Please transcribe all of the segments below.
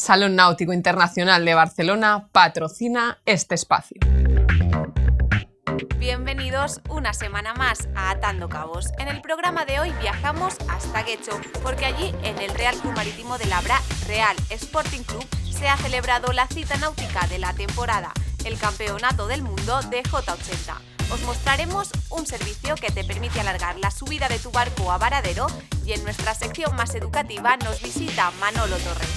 Salón Náutico Internacional de Barcelona patrocina este espacio. Bienvenidos una semana más a Atando Cabos. En el programa de hoy viajamos hasta Getxo, porque allí, en el Real Club Marítimo de Labra, Real Sporting Club, se ha celebrado la cita náutica de la temporada, el Campeonato del Mundo de J80. Os mostraremos un servicio que te permite alargar la subida de tu barco a varadero y en nuestra sección más educativa nos visita Manolo Torres.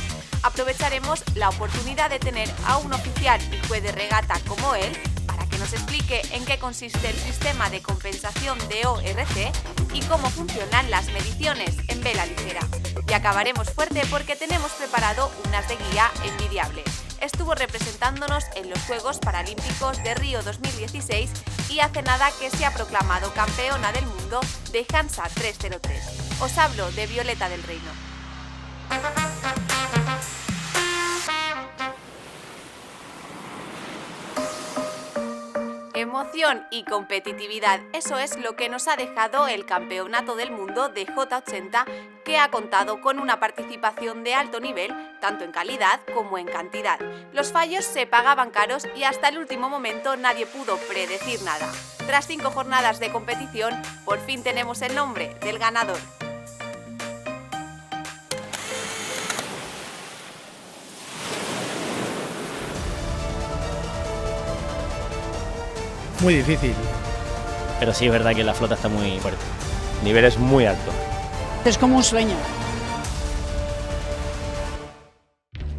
Aprovecharemos la oportunidad de tener a un oficial y juez de regata como él para que nos explique en qué consiste el sistema de compensación de ORC y cómo funcionan las mediciones en vela ligera. Y acabaremos fuerte porque tenemos preparado unas de guía envidiable. Estuvo representándonos en los Juegos Paralímpicos de Río 2016 y hace nada que se ha proclamado campeona del mundo de Hansa 303. Os hablo de Violeta del Reino. Emoción y competitividad, eso es lo que nos ha dejado el Campeonato del Mundo de J80, que ha contado con una participación de alto nivel, tanto en calidad como en cantidad. Los fallos se pagaban caros y hasta el último momento nadie pudo predecir nada. Tras 5 jornadas de competición, por fin tenemos el nombre del ganador. Muy difícil. Pero sí es verdad que la flota está muy fuerte. El nivel es muy alto. Es como un sueño.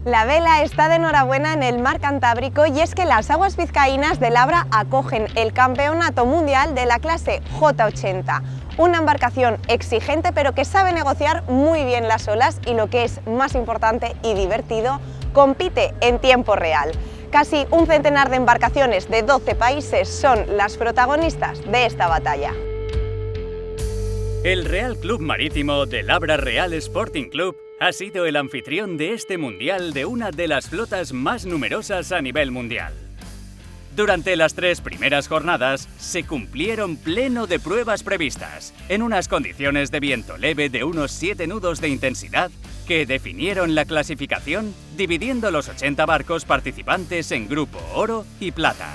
La vela está de enhorabuena en el mar Cantábrico y es que las aguas vizcaínas de Labra acogen el Campeonato Mundial de la clase J80. Una embarcación exigente pero que sabe negociar muy bien las olas y, lo que es más importante y divertido, compite en tiempo real. Casi un centenar de embarcaciones de 12 países son las protagonistas de esta batalla. El Real Club Marítimo de Labra Real Sporting Club ha sido el anfitrión de este mundial de una de las flotas más numerosas a nivel mundial. Durante las 3 primeras jornadas se cumplieron pleno de pruebas previstas, en unas condiciones de viento leve de unos 7 nudos de intensidad que definieron la clasificación, dividiendo los 80 barcos participantes en grupo oro y plata.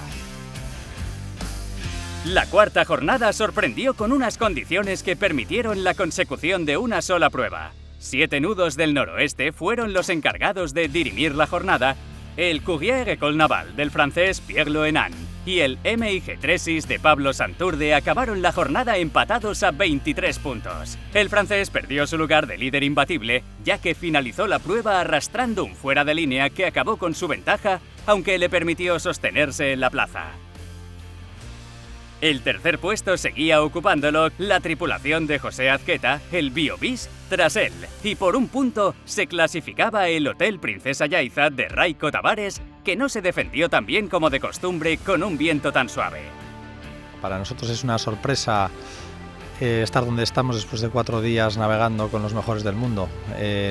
La cuarta jornada sorprendió con unas condiciones que permitieron la consecución de una sola prueba. 7 nudos del noroeste fueron los encargados de dirimir la jornada. El Courrier École Naval del francés Pierre Loenan y el MIG Tresis de Pablo Santurde acabaron la jornada empatados a 23 puntos. El francés perdió su lugar de líder imbatible, ya que finalizó la prueba arrastrando un fuera de línea que acabó con su ventaja, aunque le permitió sostenerse en la plaza. El tercer puesto seguía ocupándolo la tripulación de José Azqueta, el Biobis, tras él, y por un punto se clasificaba el Hotel Princesa Yaiza de Raiko Tavares, que no se defendió tan bien como de costumbre con un viento tan suave. Para nosotros es una sorpresa estar donde estamos después de 4 días navegando con los mejores del mundo.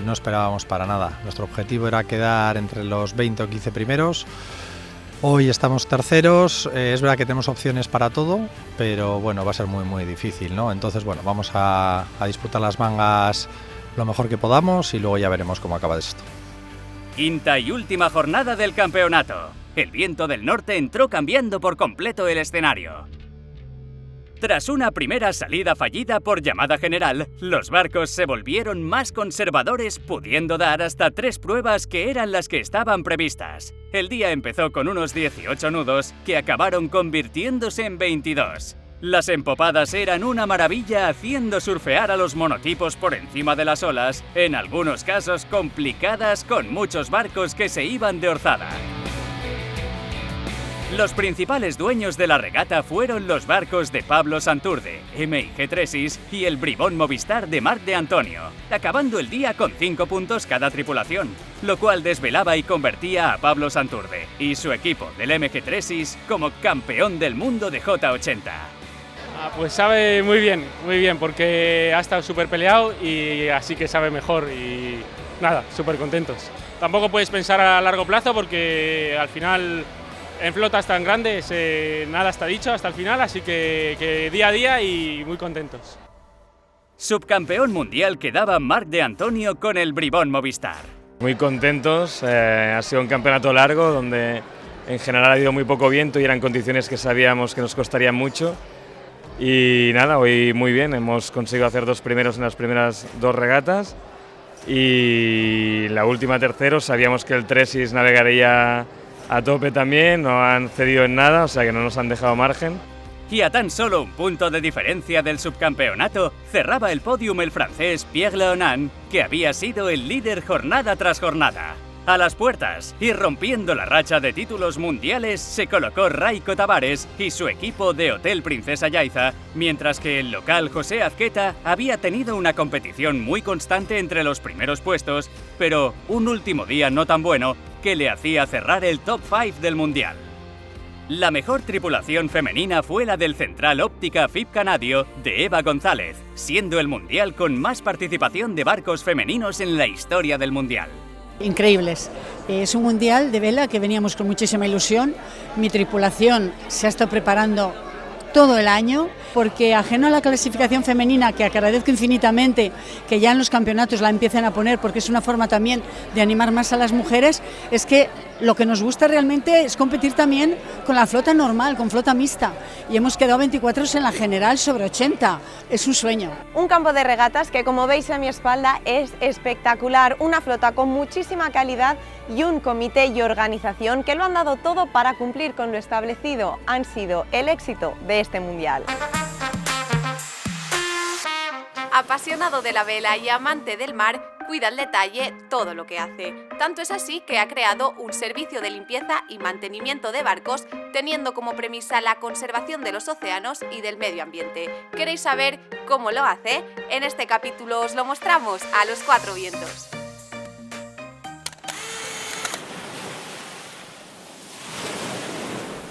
No esperábamos para nada. Nuestro objetivo era quedar entre los 20 o 15 primeros. Hoy estamos terceros, es verdad que tenemos opciones para todo, pero bueno, va a ser muy difícil, ¿no? Entonces, bueno, vamos a disputar las mangas lo mejor que podamos y luego ya veremos cómo acaba esto. Quinta y última jornada del campeonato. El viento del norte entró cambiando por completo el escenario. Tras una primera salida fallida por llamada general, los barcos se volvieron más conservadores, pudiendo dar hasta 3 pruebas que eran las que estaban previstas. El día empezó con unos 18 nudos que acabaron convirtiéndose en 22. Las empopadas eran una maravilla, haciendo surfear a los monotipos por encima de las olas, en algunos casos complicadas con muchos barcos que se iban de orzada. Los principales dueños de la regata fueron los barcos de Pablo Santurde, MIG Tresis y el Bribón Movistar de Marc de Antonio, acabando el día con 5 puntos cada tripulación, lo cual desvelaba y convertía a Pablo Santurde y su equipo del MG Tresis como campeón del mundo de J80. Pues sabe muy bien, porque ha estado súper peleado y así que sabe mejor y nada, súper contentos. Tampoco puedes pensar a largo plazo porque al final en flotas tan grandes nada está dicho hasta el final, así que día a día y muy contentos. Subcampeón mundial quedaba Marc de Antonio con el Bribón Movistar. Muy contentos, ha sido un campeonato largo donde en general ha habido muy poco viento y eran condiciones que sabíamos que nos costarían mucho. Y nada, hoy muy bien, hemos conseguido hacer 2 primeros en las primeras 2 regatas y la última tercero, sabíamos que el Tresis navegaría a tope también, no han cedido en nada, o sea que no nos han dejado margen. Y a tan solo un punto de diferencia del subcampeonato, cerraba el podium el francés Pierre Léonin, que había sido el líder jornada tras jornada. A las puertas y rompiendo la racha de títulos mundiales se colocó Raiko Tavares y su equipo de Hotel Princesa Yaiza, mientras que el local José Azqueta había tenido una competición muy constante entre los primeros puestos, pero un último día no tan bueno que le hacía cerrar el top 5 del mundial. La mejor tripulación femenina fue la del Central Óptica FIB Canadio de Eva González, siendo el mundial con más participación de barcos femeninos en la historia del mundial. Increíbles. Es un mundial de vela que veníamos con muchísima ilusión. Mi tripulación se ha estado preparando todo el año, porque ajeno a la clasificación femenina, que agradezco infinitamente que ya en los campeonatos la empiecen a poner, porque es una forma también de animar más a las mujeres, es que lo que nos gusta realmente es competir también con la flota normal, con flota mixta, y hemos quedado 24 en la general sobre 80, es un sueño. Un campo de regatas que, como veis a mi espalda, es espectacular, una flota con muchísima calidad y un comité y organización que lo han dado todo para cumplir con lo establecido. Han sido el éxito de este mundial. Apasionado de la vela y amante del mar, cuida al detalle todo lo que hace. Tanto es así que ha creado un servicio de limpieza y mantenimiento de barcos, teniendo como premisa la conservación de los océanos y del medio ambiente. ¿Queréis saber cómo lo hace? En este capítulo os lo mostramos a los 4 vientos.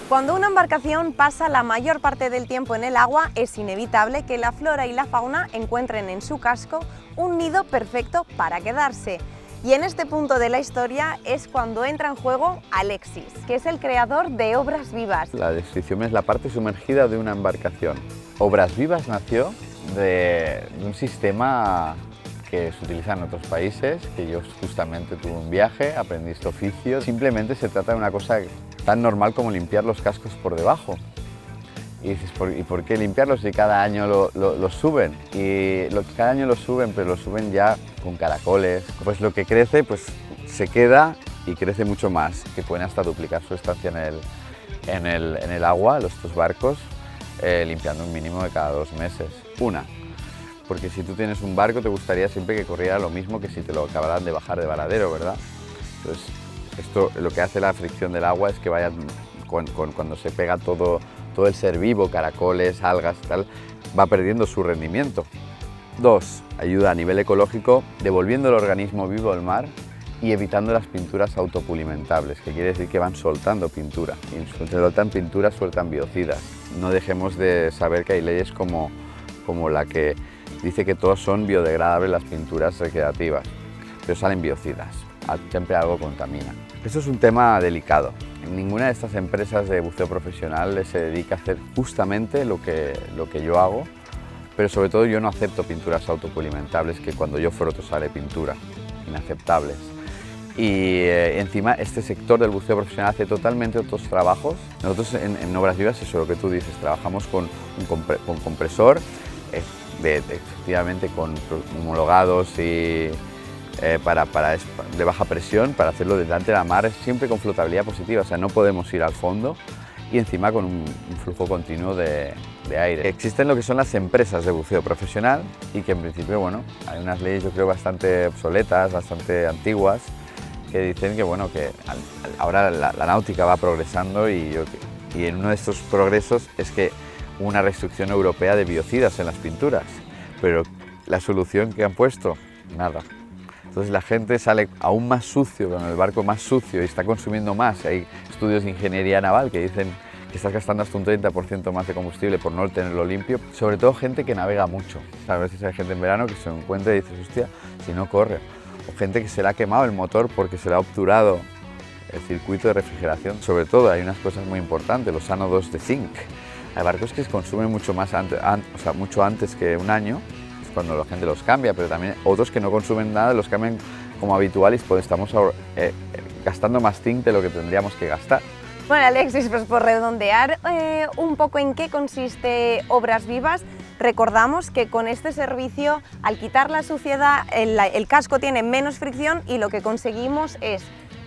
Cuando una embarcación pasa la mayor parte del tiempo en el agua, es inevitable que la flora y la fauna encuentren en su casco un nido perfecto para quedarse. Y en este punto de la historia es cuando entra en juego Alexis, que es el creador de Obras Vivas. La descripción es la parte sumergida de una embarcación. Obras Vivas nació de un sistema que se utiliza en otros países, que yo justamente tuve un viaje, aprendí este oficio. Simplemente se trata de una cosa tan normal como limpiar los cascos por debajo. Y dices, ¿y por qué limpiarlos si cada año los suben? Y cada año los suben, pero los suben ya con caracoles. Pues lo que crece pues se queda y crece mucho más, que pueden hasta duplicar su estancia en el agua, estos barcos, limpiando un mínimo de cada 2 meses. Porque si tú tienes un barco te gustaría siempre que corriera lo mismo que si te lo acabaran de bajar de varadero, ¿verdad? Entonces, esto lo que hace la fricción del agua es que vaya, cuando se pega todo el ser vivo, caracoles, algas y tal, va perdiendo su rendimiento. 2, ayuda a nivel ecológico devolviendo el organismo vivo al mar y evitando las pinturas autopulimentables, que quiere decir que van soltando pintura. Y si sueltan pintura, sueltan biocidas. No dejemos de saber que hay leyes como la que dice que todos son biodegradables las pinturas recreativas, pero salen biocidas, siempre algo contamina. Esto es un tema delicado. Ninguna de estas empresas de buceo profesional se dedica a hacer justamente lo que yo hago, pero sobre todo yo no acepto pinturas autopulimentables, que cuando yo froto sale pintura, inaceptables. Y encima este sector del buceo profesional hace totalmente otros trabajos. Nosotros en Obras Vivas, eso es lo que tú dices, trabajamos con compresor, efectivamente con homologados y de baja presión para hacerlo delante de la mar, siempre con flotabilidad positiva, o sea, no podemos ir al fondo y encima con un flujo continuo de aire. Existen lo que son las empresas de buceo profesional y que en principio, bueno, hay unas leyes yo creo bastante obsoletas, bastante antiguas, que dicen que, bueno, que ahora la náutica va progresando y en uno de estos progresos es que hubo una restricción europea de biocidas en las pinturas, pero la solución que han puesto, nada. Entonces la gente sale aún más sucio, con el barco más sucio y está consumiendo más. Hay estudios de ingeniería naval que dicen que estás gastando hasta un 30% más de combustible por no tenerlo limpio. Sobre todo gente que navega mucho. A veces hay gente en verano que se encuentra y dices, hostia, si no corre. O gente que se le ha quemado el motor porque se le ha obturado el circuito de refrigeración. Sobre todo hay unas cosas muy importantes, los ánodos de zinc. Hay barcos que se consumen mucho más mucho antes que un año, es cuando la gente los cambia, pero también otros que no consumen nada los cambian como habitual y pues estamos gastando más zinc de lo que tendríamos que gastar. Bueno, Alexis, pues por redondear un poco en qué consiste Obras Vivas, recordamos que con este servicio, al quitar la suciedad, el casco tiene menos fricción y lo que conseguimos es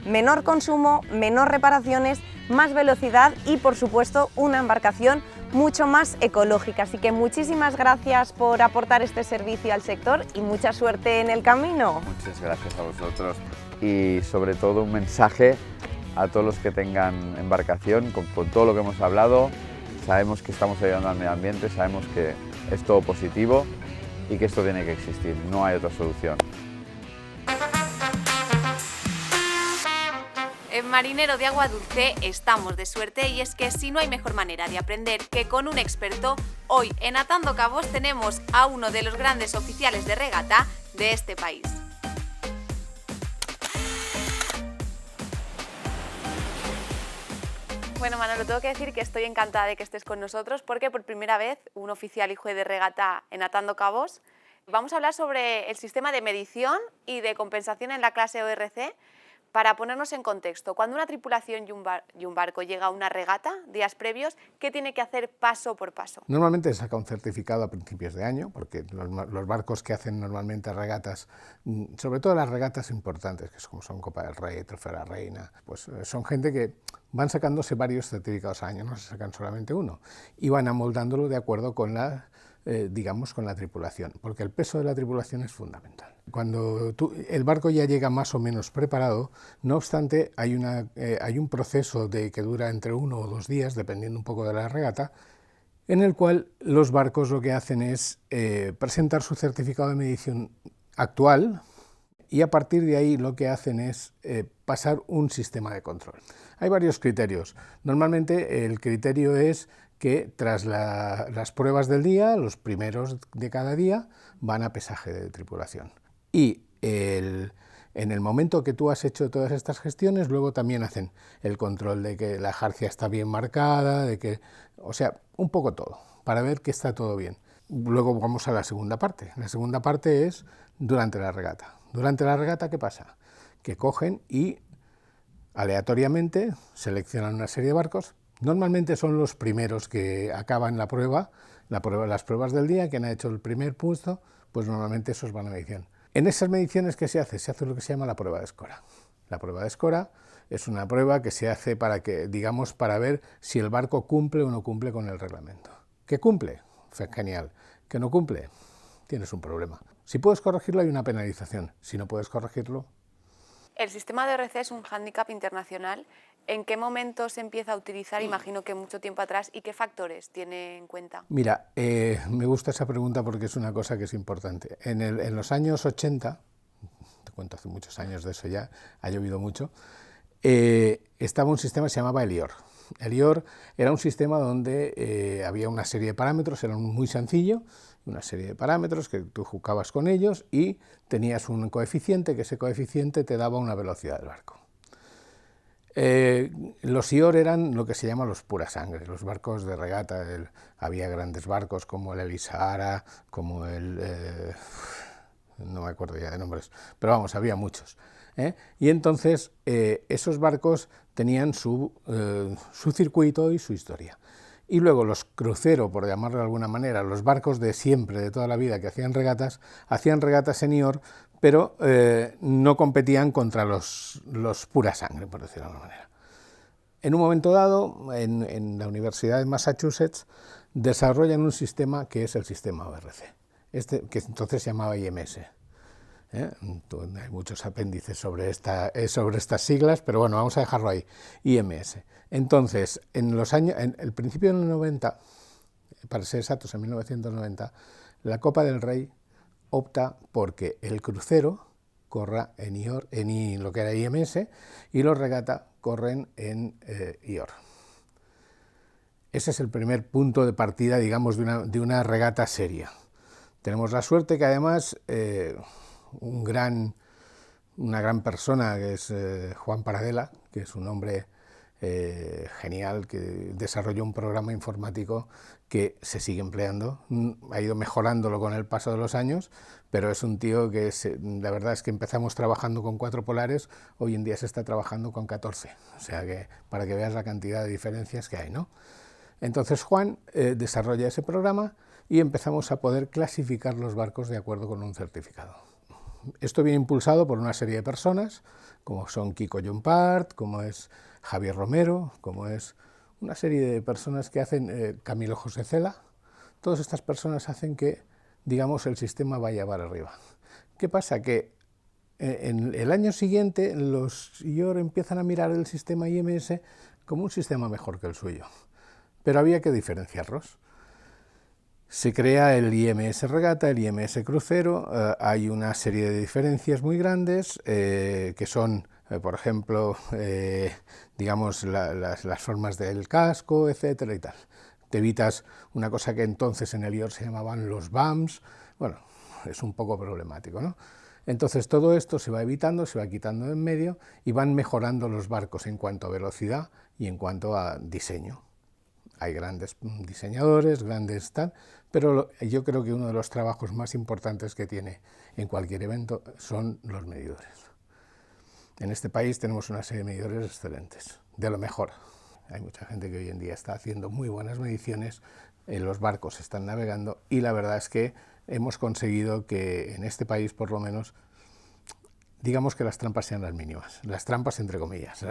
menor consumo, menor reparaciones, más velocidad y, por supuesto, una embarcación mucho más ecológica. Así que muchísimas gracias por aportar este servicio al sector y mucha suerte en el camino. Muchas gracias a vosotros y sobre todo un mensaje a todos los que tengan embarcación, con todo lo que hemos hablado. Sabemos que estamos ayudando al medio ambiente, sabemos que es todo positivo y que esto tiene que existir, no hay otra solución. En Marinero de Agua Dulce estamos de suerte y es que si no hay mejor manera de aprender que con un experto, hoy en Atando Cabos tenemos a uno de los grandes oficiales de regata de este país. Bueno, Manolo, tengo que decir que estoy encantada de que estés con nosotros porque por primera vez un oficial y juez de regata en Atando Cabos. Vamos a hablar sobre el sistema de medición y de compensación en la clase ORC. Para ponernos en contexto, cuando una tripulación y un barco llega a una regata, días previos, ¿qué tiene que hacer paso por paso? Normalmente se saca un certificado a principios de año, porque los barcos que hacen normalmente regatas, sobre todo las regatas importantes, que como son Copa del Rey, Trofeo de la Reina, pues son gente que van sacándose varios certificados al año, no se sacan solamente uno, y van amoldándolo de acuerdo con la digamos, con la tripulación, porque el peso de la tripulación es fundamental. Cuando el barco ya llega más o menos preparado, no obstante, hay un proceso que dura entre 1 o 2 días, dependiendo un poco de la regata, en el cual los barcos lo que hacen es presentar su certificado de medición actual y a partir de ahí lo que hacen es pasar un sistema de control. Hay varios criterios. Normalmente el criterio es que tras las pruebas del día, los primeros de cada día, van a pesaje de tripulación. Y en el momento que tú has hecho todas estas gestiones, luego también hacen el control de que la jarcia está bien marcada, o sea, un poco todo, para ver que está todo bien. Luego vamos a la segunda parte. La segunda parte es durante la regata. Durante la regata, ¿qué pasa? Que cogen y aleatoriamente seleccionan una serie de barcos. Normalmente son los primeros que acaban las pruebas del día, quien ha hecho el primer puesto, pues normalmente esos van a medición. En esas mediciones, ¿qué se hace? Se hace lo que se llama la prueba de escora. La prueba de escora es una prueba que se hace para ver si el barco cumple o no cumple con el reglamento. ¿Qué cumple? Genial. ¿Que no cumple? Tienes un problema. Si puedes corregirlo, hay una penalización. Si no puedes corregirlo... El sistema de ORC es un hándicap internacional. ¿En qué momento se empieza a utilizar? Imagino que mucho tiempo atrás. ¿Y qué factores tiene en cuenta? Mira, me gusta esa pregunta porque es una cosa que es importante. En los años 80, te cuento hace muchos años de eso ya, ha llovido mucho, estaba un sistema que se llamaba el IOR. El IOR era un sistema donde había una serie de parámetros, era muy sencillo, una serie de parámetros que tú jugabas con ellos y tenías un coeficiente, que ese coeficiente te daba una velocidad del barco. Los IOR eran lo que se llama los pura sangre, los barcos de regata. Había grandes barcos como el Elisara, como no me acuerdo ya de nombres, pero vamos, había muchos. Y entonces esos barcos tenían su circuito y su historia. Y luego los cruceros, por llamarlo de alguna manera, los barcos de siempre, de toda la vida, que hacían regatas en IOR, pero no competían contra los pura sangre, por decirlo de alguna manera. En un momento dado, en la Universidad de Massachusetts, desarrollan un sistema que es el sistema ORC, que entonces se llamaba IMS. Hay muchos apéndices sobre estas siglas, pero bueno, vamos a dejarlo ahí, IMS. Entonces, en el principio de los 90, para ser exactos, en 1990, la Copa del Rey opta porque el crucero corra en IOR, lo que era IMS, y los regata corren en IOR. Ese es el primer punto de partida, digamos, de una regata seria. Tenemos la suerte que además una gran persona, que es Juan Paradela, que es un hombre genial, que desarrolló un programa informático que se sigue empleando, ha ido mejorándolo con el paso de los años, pero es un tío que la verdad es que empezamos trabajando con 4 polares, hoy en día se está trabajando con 14, o sea que para que veas la cantidad de diferencias que hay, ¿no? Entonces Juan desarrolla ese programa y empezamos a poder clasificar los barcos de acuerdo con un certificado. Esto viene impulsado por una serie de personas, como son Kiko Llompart, como es Javier Romero, como es una serie de personas que hacen, Camilo José Cela. Todas estas personas hacen que, digamos, el sistema vaya para arriba. ¿Qué pasa? Que en el año siguiente los IOR empiezan a mirar el sistema IMS como un sistema mejor que el suyo, pero había que diferenciarlos. Se crea el IMS Regata, el IMS Crucero, hay una serie de diferencias muy grandes que son, por ejemplo, digamos las formas del casco, etcétera y tal. Te evitas una cosa que entonces en el IOR se llamaban los BAMs, bueno, es un poco problemático, ¿no? Entonces todo esto se va evitando, se va quitando de en medio y van mejorando los barcos en cuanto a velocidad y en cuanto a diseño. Hay grandes diseñadores, grandes tal, pero yo creo que uno de los trabajos más importantes que tiene en cualquier evento son los medidores. En este país tenemos una serie de medidores excelentes, de lo mejor. Hay mucha gente que hoy en día está haciendo muy buenas mediciones, los barcos están navegando y la verdad es que hemos conseguido que en este país, por lo menos, digamos que las trampas sean las mínimas, las trampas entre comillas,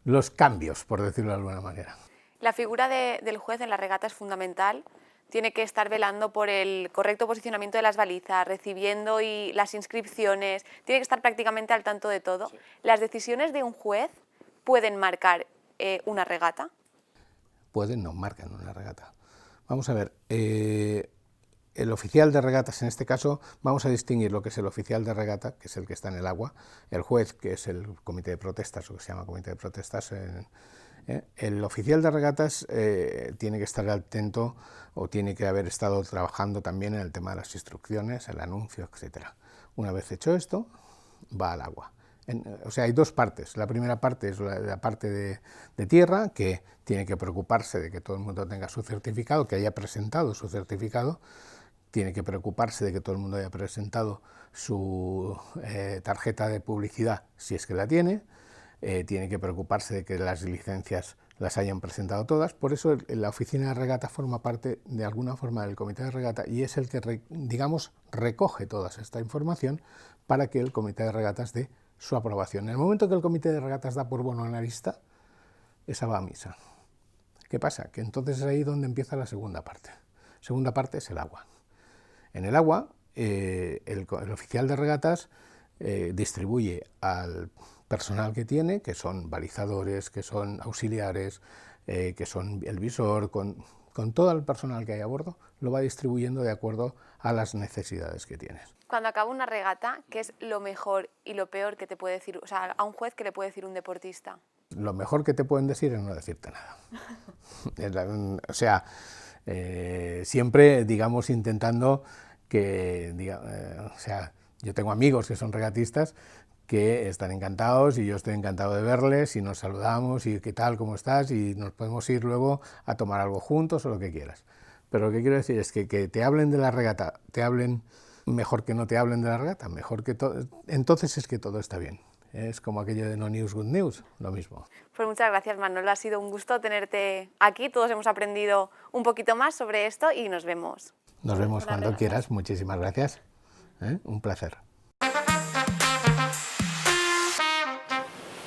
los cambios, por decirlo de alguna manera. La figura del juez en la regata es fundamental. Tiene que estar velando por el correcto posicionamiento de las balizas, recibiendo las inscripciones, tiene que estar prácticamente al tanto de todo. Sí. ¿Las decisiones de un juez pueden marcar una regata? Pueden, no marcan una regata. Vamos a ver, el oficial de regatas, en este caso, vamos a distinguir lo que es el oficial de regata, que es el que está en el agua, el juez, que es el comité de protestas, o que se llama comité de protestas. El oficial de regatas tiene que estar atento o tiene que haber estado trabajando también en el tema de las instrucciones, el anuncio, etc. Una vez hecho esto, va al agua. O sea, hay dos partes. La primera parte es la parte de tierra, que tiene que preocuparse de que todo el mundo tenga su certificado, que haya presentado su certificado, tiene que preocuparse de que todo el mundo haya presentado su tarjeta de publicidad, si es que la tiene, tiene que preocuparse de que las licencias las hayan presentado todas. Por eso la oficina de regata forma parte de alguna forma del comité de regata y es el que, digamos, recoge toda esta información para que el comité de regatas dé su aprobación. En el momento que el comité de regatas da por bueno a la lista, esa va a misa. ¿Qué pasa? Que entonces es ahí donde empieza la segunda parte. La segunda parte es el agua. En el agua, el oficial de regatas distribuye al personal que tiene, que son balizadores, que son auxiliares, que son el visor, con todo el personal que hay a bordo, lo va distribuyendo de acuerdo a las necesidades que tienes. Cuando acaba una regata, ¿qué es lo mejor y lo peor que te puede decir, o sea, a un juez que le puede decir un deportista? Lo mejor que te pueden decir es no decirte nada. O sea, siempre, digamos, intentando que, o sea, yo tengo amigos que son regatistas que están encantados y yo estoy encantado de verles y nos saludamos y qué tal, cómo estás y nos podemos ir luego a tomar algo juntos o lo que quieras. Pero lo que quiero decir es que te hablen de la regata, te hablen mejor que no te hablen de la regata, mejor que todo, entonces es que todo está bien. Es como aquello de no news, good news, lo mismo. Pues muchas gracias, Manolo, ha sido un gusto tenerte aquí, todos hemos aprendido un poquito más sobre esto y nos vemos. Nos vemos cuando quieras, muchísimas gracias, un placer.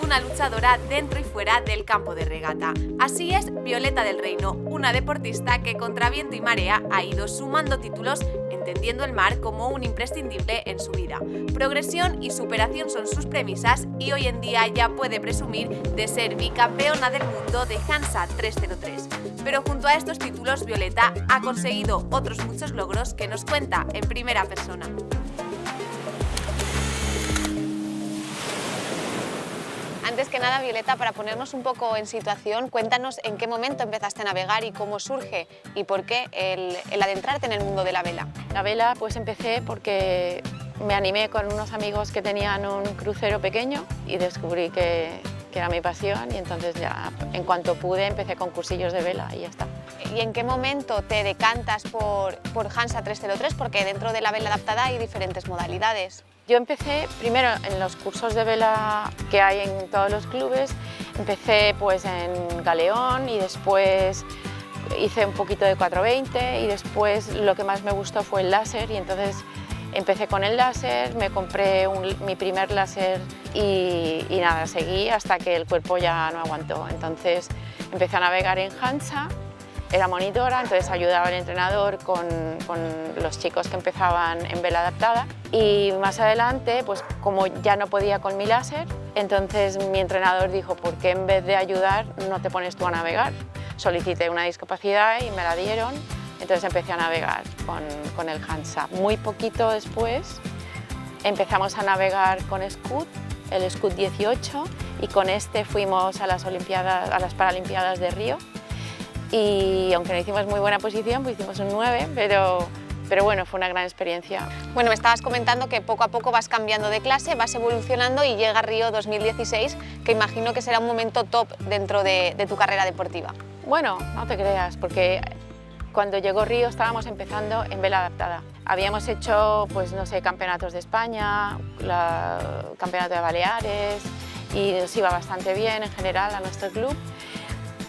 Una luchadora dentro y fuera del campo de regata. Así es Violeta del Reino, una deportista que contra viento y marea ha ido sumando títulos, entendiendo el mar como un imprescindible en su vida. Progresión y superación son sus premisas y hoy en día ya puede presumir de ser bicampeona del mundo de Hansa 303. Pero junto a estos títulos, Violeta ha conseguido otros muchos logros que nos cuenta en primera persona. Antes que nada, Violeta, para ponernos un poco en situación, cuéntanos en qué momento empezaste a navegar y cómo surge y por qué el adentrarte en el mundo de la vela. La vela pues empecé porque me animé con unos amigos que tenían un crucero pequeño y descubrí que que era mi pasión, y entonces ya en cuanto pude empecé con cursillos de vela y ya está. ¿Y en qué momento te decantas por Hansa 303? Porque dentro de la vela adaptada hay diferentes modalidades. Yo empecé primero en los cursos de vela que hay en todos los clubes, empecé pues en galeón y después hice un poquito de 420 y después lo que más me gustó fue el láser, y entonces empecé con el láser, me compré mi primer láser y nada, seguí hasta que el cuerpo ya no aguantó. Entonces empecé a navegar en Hansa, era monitora, entonces ayudaba al entrenador con los chicos que empezaban en vela adaptada, y más adelante, pues como ya no podía con mi láser, entonces mi entrenador dijo, ¿por qué en vez de ayudar no te pones tú a navegar? Solicité una discapacidad y me la dieron, entonces empecé a navegar con el Hansa. Muy poquito después empezamos a navegar con Scoot, el Scoot 18, y con este fuimos a las Paralimpiadas de Río. Y aunque no hicimos muy buena posición, pues hicimos un 9, pero bueno, fue una gran experiencia. Bueno, me estabas comentando que poco a poco vas cambiando de clase, vas evolucionando y llega Río 2016, que imagino que será un momento top dentro de tu carrera deportiva. Bueno, no te creas, porque cuando llegó Río estábamos empezando en vela adaptada. Habíamos hecho, pues no sé, campeonatos de España, campeonato de Baleares, y nos iba bastante bien en general a nuestro club.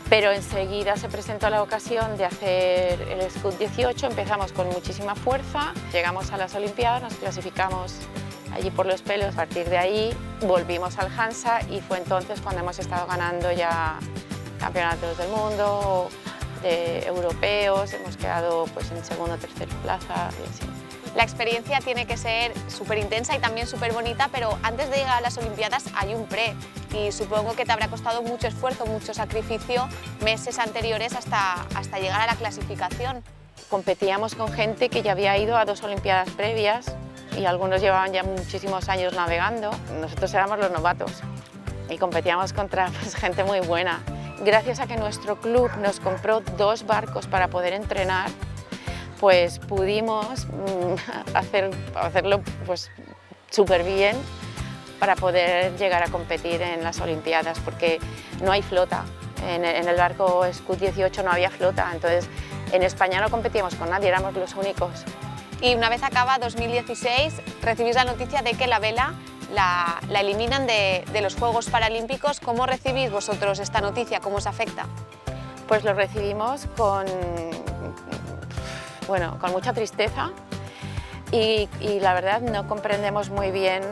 Pero enseguida se presentó la ocasión de hacer el Scoot 18, empezamos con muchísima fuerza, llegamos a las Olimpiadas, nos clasificamos allí por los pelos, a partir de ahí volvimos al Hansa y fue entonces cuando hemos estado ganando ya campeonatos del mundo, europeos, hemos quedado pues en segunda o tercera plaza y así. La experiencia tiene que ser súper intensa y también súper bonita, pero antes de llegar a las Olimpiadas hay un pre y supongo que te habrá costado mucho esfuerzo, mucho sacrificio meses anteriores hasta llegar a la clasificación. Competíamos con gente que ya había ido a 2 Olimpiadas previas y algunos llevaban ya muchísimos años navegando. Nosotros éramos los novatos y competíamos contra pues, gente muy buena. Gracias a que nuestro club nos compró 2 barcos para poder entrenar, pues pudimos hacerlo pues, súper bien para poder llegar a competir en las Olimpiadas, porque no hay flota. En el barco Scoot 18 no había flota, entonces en España no competíamos con nadie, éramos los únicos. Y una vez acaba 2016, recibís la noticia de que la vela la eliminan de los Juegos Paralímpicos. ¿Cómo recibís vosotros esta noticia? ¿Cómo os afecta? Pues lo recibimos con mucha tristeza y la verdad no comprendemos muy bien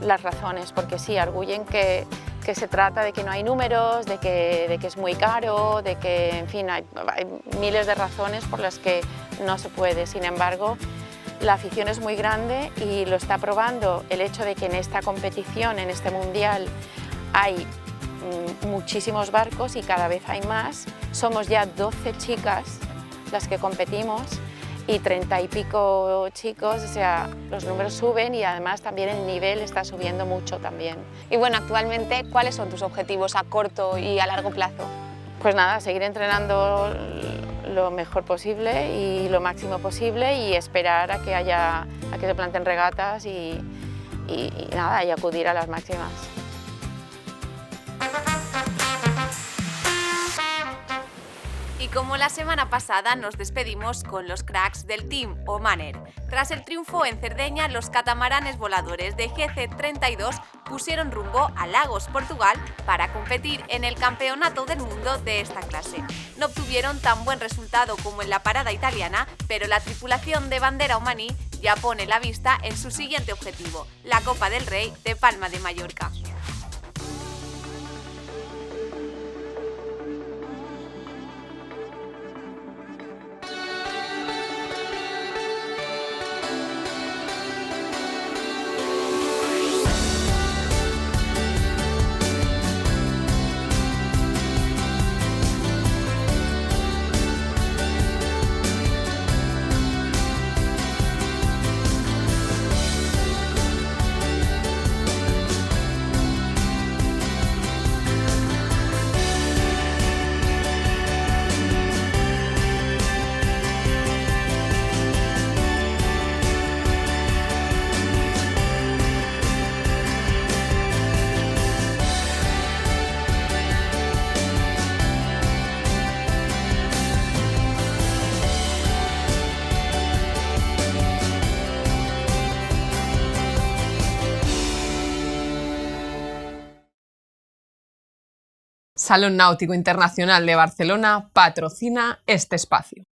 las razones, porque sí, arguyen que se trata de que no hay números, de que es muy caro, de que, en fin, hay miles de razones por las que no se puede. Sin embargo, la afición es muy grande y lo está probando el hecho de que en esta competición, en este mundial, hay muchísimos barcos y cada vez hay más. Somos ya 12 chicas las que competimos y 30 y pico chicos, o sea, los números suben y además también el nivel está subiendo mucho también. Y bueno, actualmente, ¿cuáles son tus objetivos a corto y a largo plazo? Pues nada, seguir entrenando lo mejor posible y lo máximo posible y esperar a que se planten regatas y nada, y acudir a las máximas. Y como la semana pasada, nos despedimos con los cracks del Team Omaner. Tras el triunfo en Cerdeña, los catamaranes voladores de GC32 pusieron rumbo a Lagos, Portugal, para competir en el Campeonato del Mundo de esta clase. No obtuvieron tan buen resultado como en la parada italiana, pero la tripulación de bandera omaní ya pone la vista en su siguiente objetivo, la Copa del Rey de Palma de Mallorca. Salón Náutico Internacional de Barcelona patrocina este espacio.